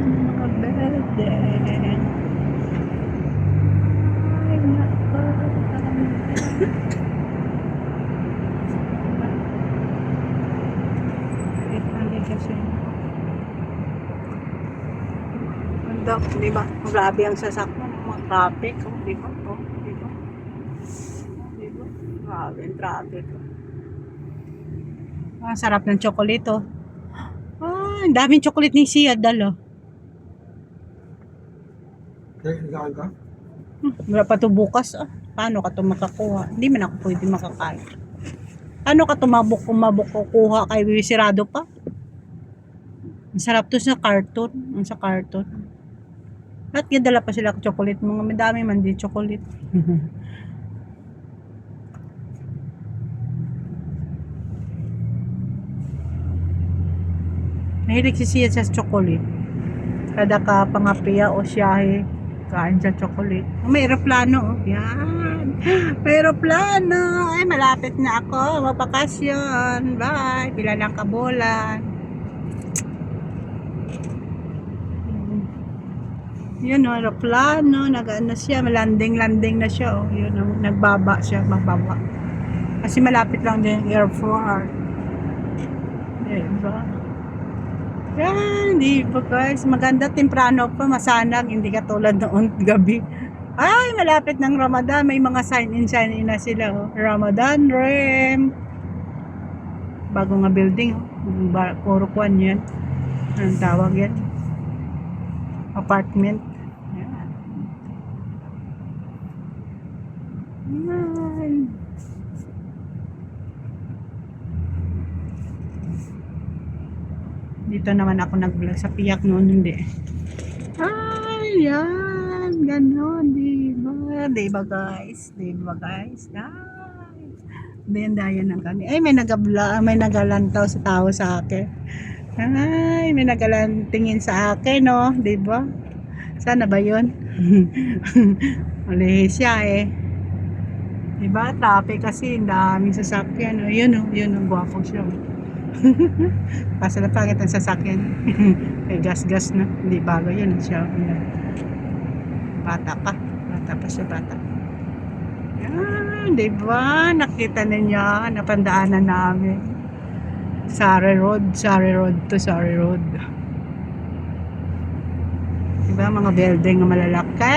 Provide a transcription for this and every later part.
mga building. Ay, nako. Kasi di ba? Grabe ang sasakyan, mga traffic, di ba? Di ba? Di ba? Grabe ang traffic. Ah, sarap ng chocolate, oh. Ah, ang daming chocolate ni Sia, dalo. Wala pa to bukas, ah. Paano ka to makakuha? Hindi man ako pwede makakain. Ano ka tumabok kukuha kay sirado pa? Ang sarap to sa carton. Ang sa carton. At dala pa sila chocolate. Mga madami man din chocolate. Mahilig si Sia sa chocolate. Kada ka pangapiya o siyahe, kain sa chocolate. May aeroplano, oh. Yan. May aeroplano. Ay, malapit na ako. Mapakasyon. Bye. Pila ng kabulan. Yun, oh, aeroplano. Nag-ano siya. Landing na siya. Oh. Yun, oh, nagbaba siya. Magbaba. Kasi malapit lang din yung airport. Diba? Yan, di ba guys? Maganda temprano pa, masanag, hindi katulad noon gabi. Ay, malapit ng Ramadan, may mga sign-in na sila. Oh. Ramadan Rem. Bago nga building, oh. Puro kwan yan. Anong tawag yan? Apartment. Yan. Yan. Dito naman ako nag-vlog sa Piyak noon, hindi. Ay, yan. Ganon, diba? Diba guys? Diba guys? Guys. Dayan ng kami. Ay, may nagalantaw sa tao sa akin. Ay, may nagalantingin sa akin, no? Diba? Sana ba yun? Mali siya eh. Diba? Traffic kasi, daming sasakyan. Oh, yun, oh. Yun, ang gwapo siya. Pasa na pangit ang sasakyan. May gas-gas na. Hindi bago yun siya. Bata pa siya, bata. Yan, diba? Nakita niya, napandaanan namin. Surrey Road to Surrey Road. Diba? Mga building na malalaki.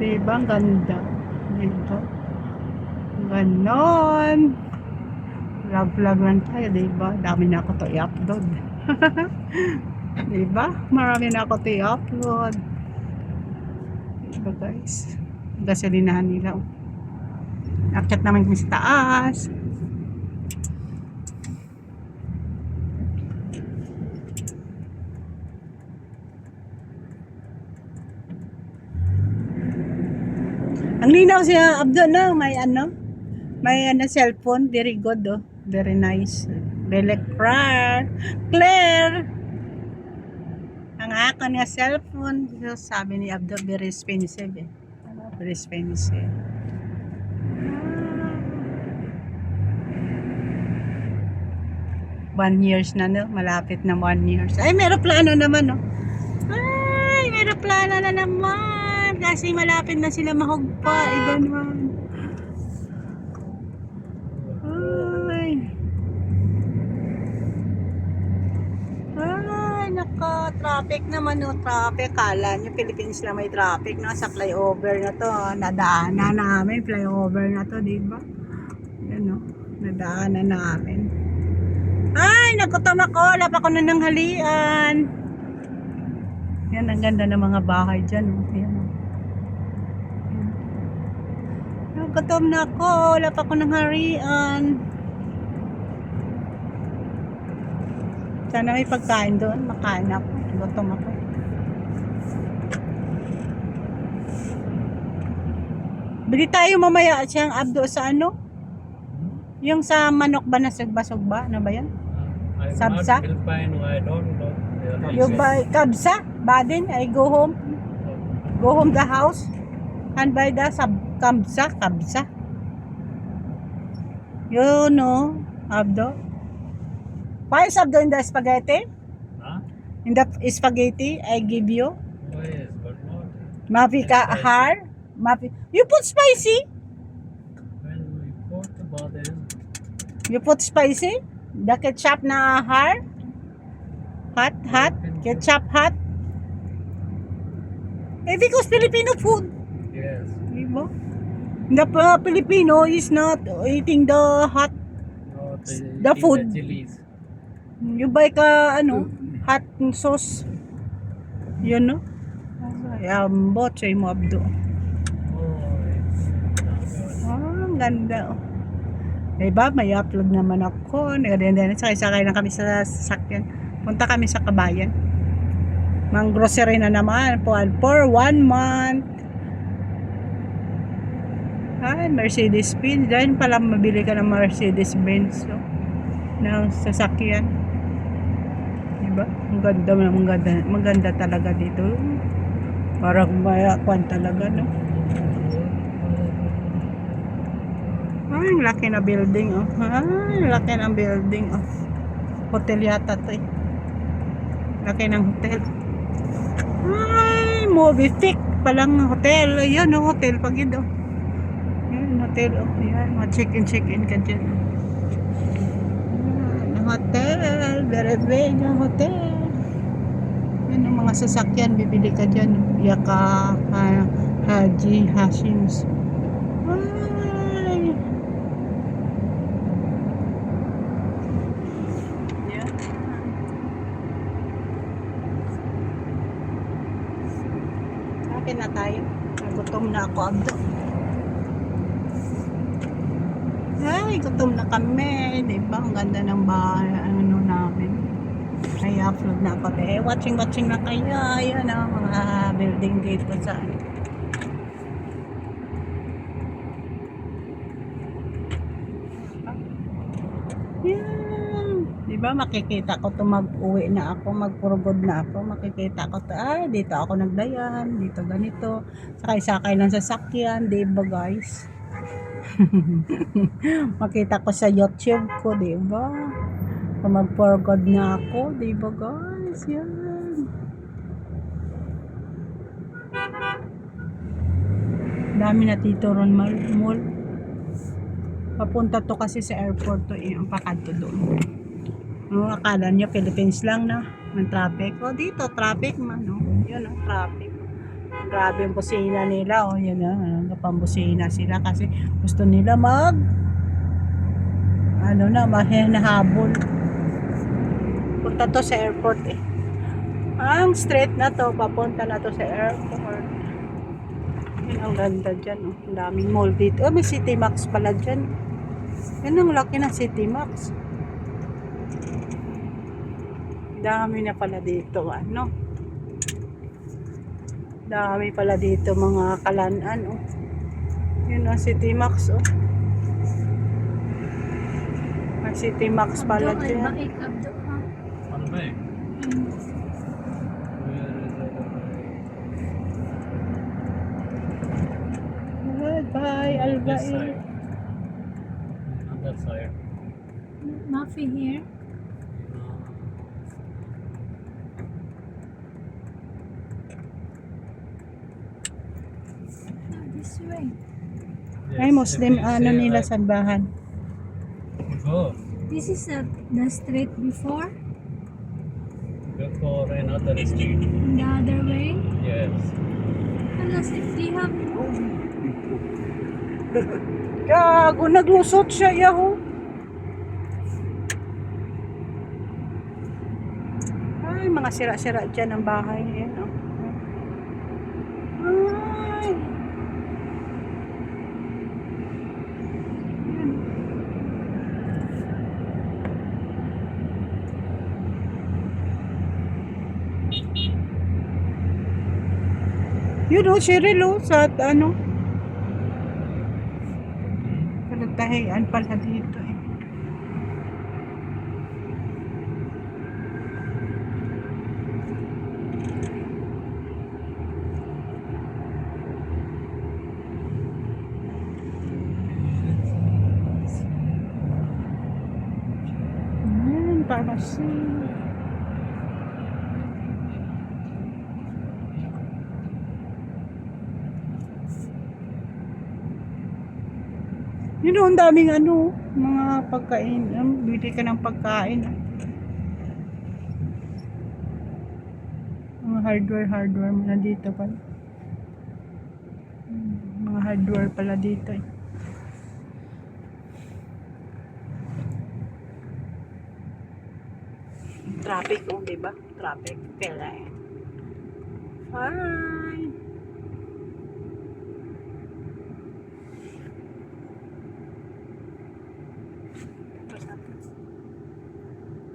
Diba? Ang ganda. Diba? Ganon. Vlog lang tayo, diba? Dami na ako to i-upload. Diba? Marami na ako to i-upload. Diba guys? Gasolinahan nila. Akyat naman kami sa taas. Ang linaw siya, Abdo, no? May cellphone. Very good, oh. Very nice. Very clear. Ang ako niya cellphone. Sabi ni Abdo, very expensive, eh. Very expensive. 1 years na, no? Malapit na 1 years. Ay, may aeroplano naman, no? Ay, may aeroplano na naman. Kasi malapit na sila mahugpa. Iba naman. Traffic naman, no? Traffic. Kala nyo Philippines lang may traffic, no? Sa flyover na to, nadaanan namin flyover na to, diba? Yan, no? Nadaanan namin. Ay, nagutom ako. Wala pa ako na ng halian. Yan, ang ganda ng mga bahay dyan, no? Yan. Nagutom na ako. Wala pa ako ng halian. Sana may pagkain doon. Makain ako. Gutom ako. Bili tayo mamaya siyang Abdo sa ano? Yung sa manok ba na sugba-sugba? Ano ba yan? Sabsa? Yung ba, kabsa? Badin? I go home? Go home the house? And buy the kabsa? Kabsa? Yun, no? Abdo? Why is Abdo in the spaghetti? Huh? In the spaghetti, I give you. Oh yes, but not Mafika spicy. har. Mafi. You put spicy. When we put the badam, You put spicy. The ketchup na har. Hot, hot. Ketchup hot. Eh, because Filipino food. yes, Diba? The Filipino is not eating the hot, not the eating food. the chilies. You buy ka, ano, hot sauce. Yun, no? Botchoy mo, Abdo. Oh, it's not Ang ganda, oh. Diba, may upload naman ako. Then, sakay-sakay na kami sa sasakyan. Punta kami sa Kabayan. Mang grocery na naman for 1 month. Ay, Mercedes Benz. Dahil pala mabili ka ng Mercedes Benz, no? Ng sasakyan. Diba? Maganda talaga dito. Parang mayakuan talaga, no? Ay, ang laki na building, oh. Ay, ang laki ng building, oh. Hotel yata to, eh. Laki ng hotel. Ay, movie thick palang hotel. Ayan, oh, hotel pag yun, oh. Ayan, hotel, oh. Ayan, check-in ka dyan. Ayan, hotel. Very big ang hotel. Yan ang mga sasakyan, bibili ka dyan. Yaka, Haji, Hashims. Ay. Yan. Akin na tayo. Nagutom na ako, Abdo. Ay, gutom na kami. Diba? Ang ganda ng bahay, ano namin. Ay, upload na ako. Watching na kayo. Ayan ang mga building dito sa yan. Diba, makikita ko to mag-uwi na ako, magpurugod na ako. Makikita ko to, ay, dito ako nagdayan, dito ganito. Sakay-sakay lang sa sakyan, diba guys? Makita ko sa YouTube ko, diba? Kung mag-forgod na ako, diba guys? Yan. Dami na dito ron mall. Papunta to kasi sa airport to, ang pakanto doon. Akala nyo Philippines lang na ng traffic. O dito, traffic man, no? Yun, traffic. Grabe yung busina nila, o yun na, napambusina sila kasi gusto nila mahinahabol. Punta to sa airport, eh. Ang street na to, papunta na to sa airport. Yun, ang ganda dyan, oh. Ang daming mall dito. Oh, may City Max pala dyan. Yan ang laki ng City Max. Dami na pala dito, ano. Dami pala dito mga kalanan, oh. Yun ang City Max, oh. May City Max pala dyan. Ano ba eh? Bye, Alba. This side. Other side. Nothing here. This way. Ay, Muslim, ano nila sambahan. Go. This is the street before. Before another street. The other way. Yes. Unless if they have. Gago, naglusot siya, yaho. Ay, mga sira-sira dyan ang bahay. Ayan, oh. Ay. Yun, oh, Cheryl, oh, sa ano. Tahian pala dito, eh. Ayan, pharmacy. Yun oh, ang daming ano, mga pagkain. Bili ka ng pagkain. Mga hardware mo na dito pala. Mga hardware pala dito eh. Traffic oh, diba? Traffic. Pala eh. Ah.